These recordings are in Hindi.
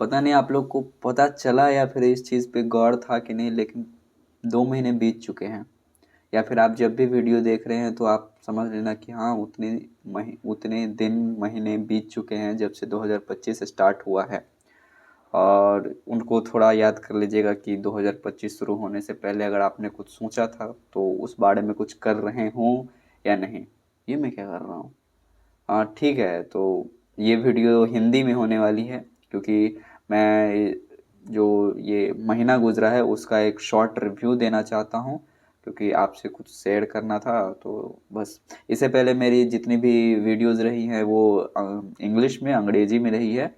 पता नहीं आप लोग को पता चला या फिर इस चीज़ पे गौर था कि नहीं, लेकिन 2 महीने बीत चुके हैं। या फिर आप जब भी वीडियो देख रहे हैं तो आप समझ लेना कि हाँ, उतने दिन महीने बीत चुके हैं जब से 2025 स्टार्ट हुआ है। और उनको थोड़ा याद कर लीजिएगा कि 2025 शुरू होने से पहले अगर आपने कुछ सोचा था तो उस बारे में कुछ कर रहे हों या नहीं। ये मैं क्या कर रहा हूँ। हाँ ठीक है, तो ये वीडियो हिंदी में होने वाली है क्योंकि मैं जो ये महीना गुजरा है उसका एक शॉर्ट रिव्यू देना चाहता हूँ, क्योंकि आपसे कुछ शेयर करना था। तो बस, इससे पहले मेरी जितनी भी वीडियोस रही हैं वो इंग्लिश में, अंग्रेजी में रही है,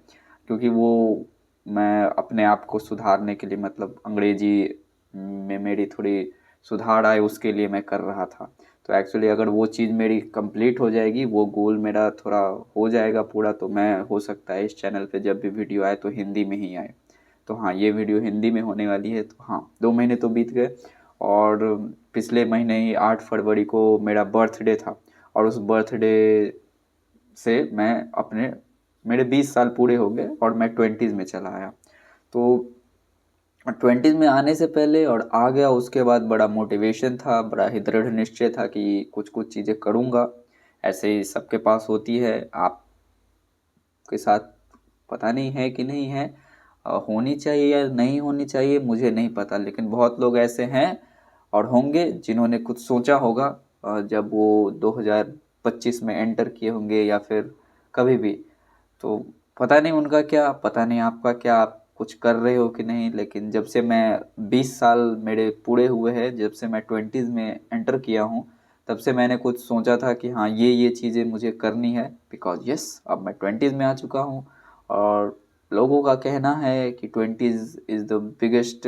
क्योंकि वो मैं अपने आप को सुधारने के लिए, मतलब अंग्रेजी में मेरी थोड़ी सुधार आए उसके लिए मैं कर रहा था। तो एक्चुअली अगर वो चीज़ मेरी कंप्लीट हो जाएगी, वो गोल मेरा थोड़ा हो जाएगा पूरा, तो मैं हो सकता है इस चैनल पे जब भी वीडियो आए तो हिंदी में ही आए। तो हाँ, ये वीडियो हिंदी में होने वाली है। तो हाँ, 2 महीने तो बीत गए, और पिछले महीने ही 8 फरवरी को मेरा बर्थडे था, और उस बर्थडे से मैं अपने मेरे 20 साल पूरे हो गए और मैं 20s में चला आया। तो 20s में आने से पहले और आ गया उसके बाद बड़ा मोटिवेशन था, बड़ा ही दृढ़ निश्चय था कि कुछ कुछ चीज़ें करूँगा। ऐसे ही सबके पास होती है, आपके साथ पता नहीं है कि नहीं है, होनी चाहिए या नहीं होनी चाहिए मुझे नहीं पता, लेकिन बहुत लोग ऐसे हैं और होंगे जिन्होंने कुछ सोचा होगा जब वो 2025 में एंटर किए होंगे या फिर कभी भी। तो पता नहीं उनका क्या, पता नहीं आपका क्या, आप कुछ कर रहे हो कि नहीं, लेकिन जब से मैं 20 साल मेरे पूरे हुए हैं, जब से मैं 20s में एंटर किया हूँ, तब से मैंने कुछ सोचा था कि हाँ, ये चीज़ें मुझे करनी है, बिकॉज यस, अब मैं 20s में आ चुका हूँ। और लोगों का कहना है कि 20s is the biggest,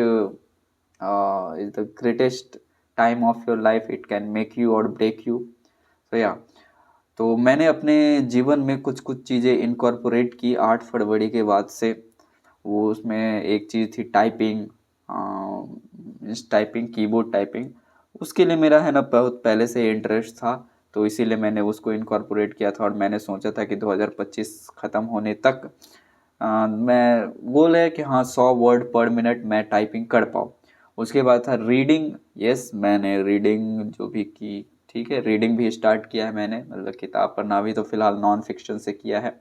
is the greatest time of your life, it can make you और ब्रेक यू। तो या, तो मैंने अपने जीवन में कुछ कुछ चीज़ें इनकॉर्पोरेट की 8 फरवरी के बाद से। वो उसमें एक चीज़ थी टाइपिंग, टाइपिंग, कीबोर्ड टाइपिंग। उसके लिए मेरा है ना बहुत पहले से इंटरेस्ट था, तो इसीलिए मैंने उसको इनकॉर्पोरेट किया था, और मैंने सोचा था कि 2025 ख़त्म होने तक मैं गोल है कि हाँ, 100 वर्ड पर मिनट मैं टाइपिंग कर पाऊँ। उसके बाद था रीडिंग। यस, मैंने रीडिंग जो भी की, ठीक है, रीडिंग भी स्टार्ट किया है मैंने, मतलब किताब पढ़ना भी तो फिलहाल नॉन फिक्शन से किया है।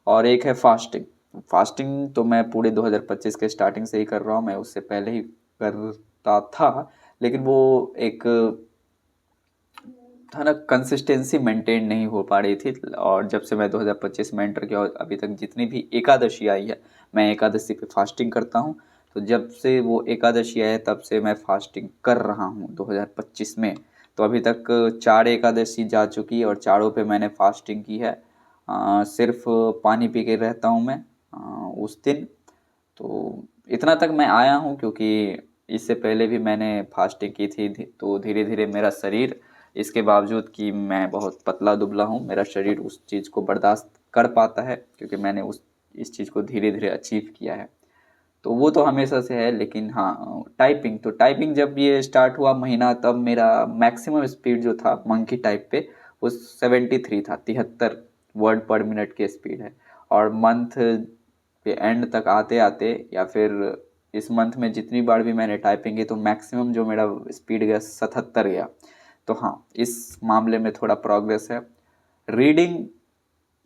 और एक है फास्टिंग। फास्टिंग तो मैं पूरे 2025 के स्टार्टिंग से ही कर रहा हूँ, मैं उससे पहले ही करता था, लेकिन वो एक था ना, कंसिस्टेंसी मेंटेन नहीं हो पा रही थी। और जब से मैं 2025 में एंटर किया और अभी तक जितनी भी एकादशी आई है, मैं एकादशी पे फास्टिंग करता हूँ। तो जब से वो एकादशी आया तब से मैं फास्टिंग कर रहा हूँ 2025 में। तो अभी तक 4 एकादशी जा चुकी है और चारों पे मैंने फास्टिंग की है। सिर्फ पानी पी के रहता हूँ मैं उस दिन। तो इतना तक मैं आया हूँ, क्योंकि इससे पहले भी मैंने फास्टिंग की थी, तो धीरे धीरे मेरा शरीर, इसके बावजूद कि मैं बहुत पतला दुबला हूँ, मेरा शरीर उस चीज़ को बर्दाश्त कर पाता है, क्योंकि मैंने उस इस चीज़ को धीरे धीरे अचीव किया है। तो वो तो हमेशा से है। लेकिन हाँ, टाइपिंग जब ये स्टार्ट हुआ महीना, तब मेरा मैक्सिमम स्पीड जो था मंकी टाइप पे वो 73 था, 73 वर्ड पर मिनट की स्पीड है। और मंथ पे एंड तक आते आते, या फिर इस मंथ में जितनी बार भी मैंने टाइपिंग की, तो मैक्सिमम जो मेरा स्पीड गया 77 गया। तो हाँ, इस मामले में थोड़ा प्रोग्रेस है। रीडिंग,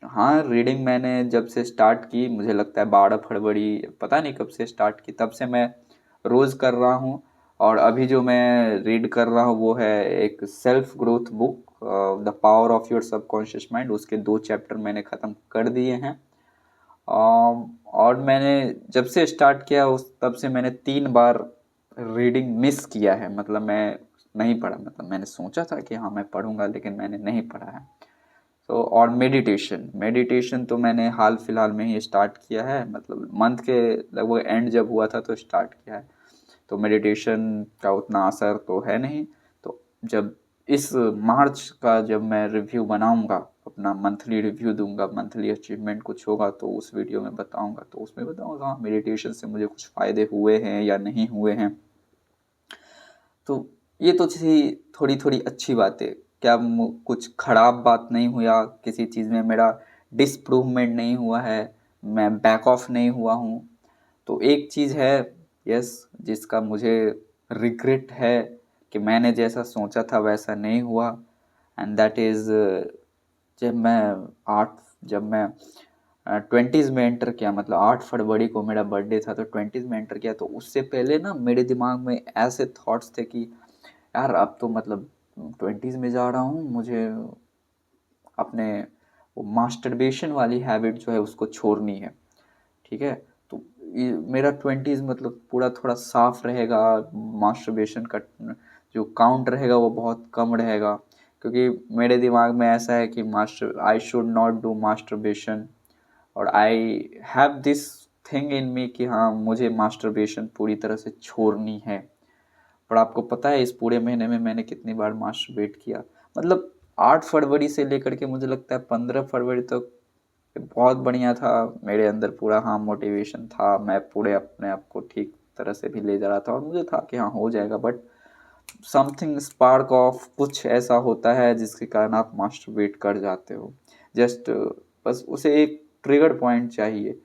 हाँ, रीडिंग मैंने जब से स्टार्ट की, मुझे लगता है 12 फरवरी, पता नहीं कब से स्टार्ट की, तब से मैं रोज़ कर रहा हूँ। और अभी जो मैं रीड कर रहा हूँ वो है एक self growth book, the power of your subconscious mind. उसके 2 चैप्टर मैंने ख़त्म कर दिए हैं। और मैंने जब से स्टार्ट किया उस तब से मैंने 3 बार रीडिंग मिस किया है, मतलब मैं नहीं पढ़ा, मतलब मैंने सोचा था कि हाँ मैं पढ़ूंगा, लेकिन मैंने नहीं पढ़ा है। तो और मेडिटेशन मेडिटेशन तो मैंने हाल फिलहाल में ही स्टार्ट किया है, मतलब मंथ के लगभग एंड जब हुआ था तो स्टार्ट किया है। तो मेडिटेशन का उतना असर तो है नहीं। तो जब इस मार्च का जब मैं रिव्यू बनाऊंगा, अपना मंथली रिव्यू दूंगा, मंथली अचीवमेंट कुछ होगा तो उस वीडियो में बताऊंगा, तो उसमें बताऊंगा हाँ, मेडिटेशन से मुझे कुछ फ़ायदे हुए हैं या नहीं हुए हैं। तो ये तो थी थोड़ी थोड़ी अच्छी बातें। क्या कुछ खराब बात नहीं हुआ, किसी चीज़ में मेरा डिसप्रूवमेंट नहीं हुआ है, मैं बैक ऑफ नहीं हुआ हूँ। तो एक चीज़ है यस जिसका मुझे रिग्रेट है कि मैंने जैसा सोचा था वैसा नहीं हुआ, एंड दैट इज़ जब मैं आठ जब मैं 20s में एंटर किया, मतलब 8 फरवरी को मेरा बर्थडे था, तो 20s में एंटर किया। तो उससे पहले ना मेरे दिमाग में ऐसे थॉट्स थे कि यार अब तो मतलब 20s में जा रहा हूँ, मुझे अपने वो मास्टरबेशन वाली हैबिट जो है उसको छोड़नी है। ठीक है, तो मेरा 20s मतलब पूरा थोड़ा साफ रहेगा, मास्टरबेशन का जो काउंट रहेगा वो बहुत कम रहेगा, क्योंकि मेरे दिमाग में ऐसा है कि master I should not do masturbation, और I have this thing in me कि हाँ मुझे मास्टरबेशन पूरी तरह से छोड़नी है। पर आपको पता है इस पूरे महीने में मैंने कितनी बार मास्टरबेट किया, मतलब 8 फरवरी से लेकर के मुझे लगता है 15 फरवरी तक बहुत बढ़िया था मेरे अंदर, पूरा हाँ मोटिवेशन था, मैं पूरे अपने आप को ठीक तरह से भी ले जा रहा था और मुझे था कि हाँ हो जाएगा। बट समथिंग स्पार्क ऑफ कुछ ऐसा होता है जिसके कारण आप मास्टरबेट कर जाते हो। जस्ट बस उसे एक ट्रिगर पॉइंट चाहिए।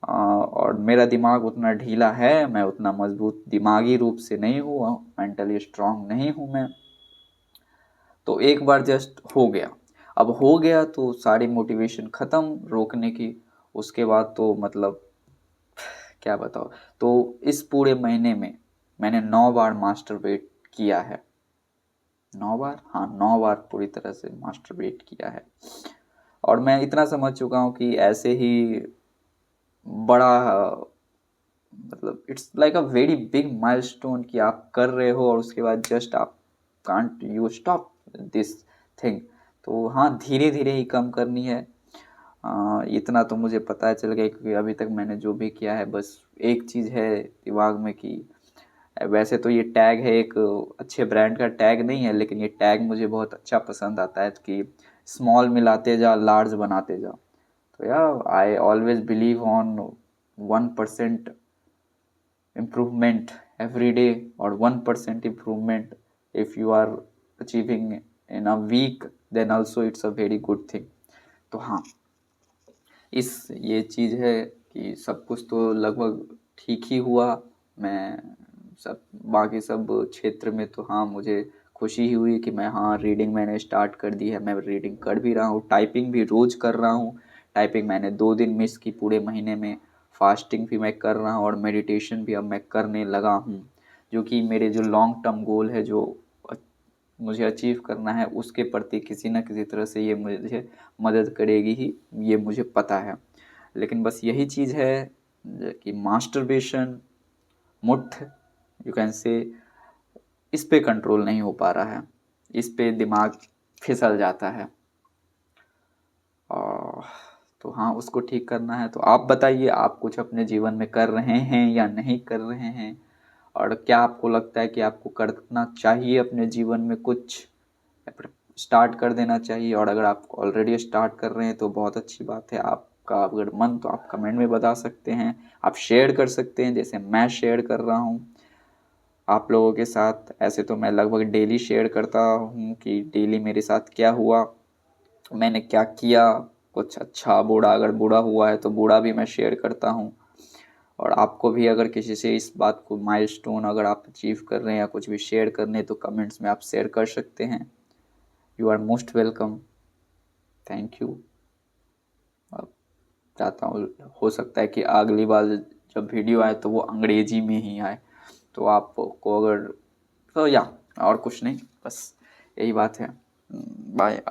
और मेरा दिमाग उतना ढीला है, मैं उतना मजबूत दिमागी रूप से नहीं हूँ, मेंटली स्ट्रांग नहीं हूँ मैं। तो एक बार जस्ट हो गया, अब हो गया तो सारी मोटिवेशन ख़त्म रोकने की। उसके बाद तो मतलब क्या बताओ। तो इस पूरे महीने में मैंने 9 बार मास्टरबेट किया है। 9 बार, हाँ 9 बार पूरी तरह से मास्टरबेट किया है। और मैं इतना समझ चुका हूँ कि ऐसे ही बड़ा मतलब it's like a very big milestone कि आप कर रहे हो और उसके बाद जस्ट आप can't you stop this thing. तो हाँ धीरे धीरे ही कम करनी है। इतना तो मुझे पता चल गया, क्योंकि अभी तक मैंने जो भी किया है बस एक चीज़ है दिमाग में कि वैसे तो ये टैग है एक अच्छे ब्रांड का टैग नहीं है, लेकिन ये टैग मुझे बहुत अच्छा पसंद आता है कि स्मॉल मिलाते जा लार्ज बनाते जा। तो यार I always believe on 1% improvement every day, or 1% improvement if you are achieving in a week, then also it's a very good thing। तो हाँ इस ये चीज़ है कि सब कुछ तो लगभग ठीक ही हुआ। मैं सब बाकी सब क्षेत्र में तो हाँ मुझे खुशी ही हुई कि मैं हाँ रीडिंग मैंने स्टार्ट कर दी है, मैं रीडिंग कर भी रहा हूँ, टाइपिंग भी रोज़ कर रहा हूँ। टाइपिंग मैंने 2 दिन मिस की पूरे महीने में, फास्टिंग भी मैं कर रहा हूँ और मेडिटेशन भी अब मैं करने लगा हूँ, जो कि मेरे जो लॉन्ग टर्म गोल है जो मुझे अचीव करना है उसके प्रति किसी न किसी तरह से ये मुझे मदद करेगी ही, ये मुझे पता है। लेकिन बस यही चीज़ है कि मास्टरबेशन, मुठ यू कैन से, इस पे कंट्रोल नहीं हो पा रहा है, इस पे दिमाग फिसल जाता है। और तो हाँ उसको ठीक करना है। तो आप बताइए आप कुछ अपने जीवन में कर रहे हैं या नहीं कर रहे हैं, और क्या आपको लगता है कि आपको करना चाहिए अपने जीवन में कुछ, या फिर स्टार्ट कर देना चाहिए। और अगर आप ऑलरेडी स्टार्ट कर रहे हैं तो बहुत अच्छी बात है, आपका अगर मन तो आप कमेंट में बता सकते हैं, आप शेयर कर सकते हैं जैसे मैं शेयर कर रहा हूँ आप लोगों के साथ। ऐसे तो मैं लगभग डेली शेयर करता हूँ कि डेली मेरे साथ क्या हुआ, मैंने क्या किया, कुछ अच्छा बुरा, अगर बुरा हुआ है तो बुरा भी मैं शेयर करता हूँ। और आपको भी अगर किसी से इस बात को माइलस्टोन अगर आप अचीव कर रहे हैं या कुछ भी शेयर करने हैं तो कमेंट्स में आप शेयर कर सकते हैं। You are most welcome, thank you. अब चाहता हूँ हो सकता है कि अगली बार जब वीडियो आए तो वो अंग्रेजी में ही आए, तो आपको अगर तो या और कुछ नहीं, बस यही बात है। बाय।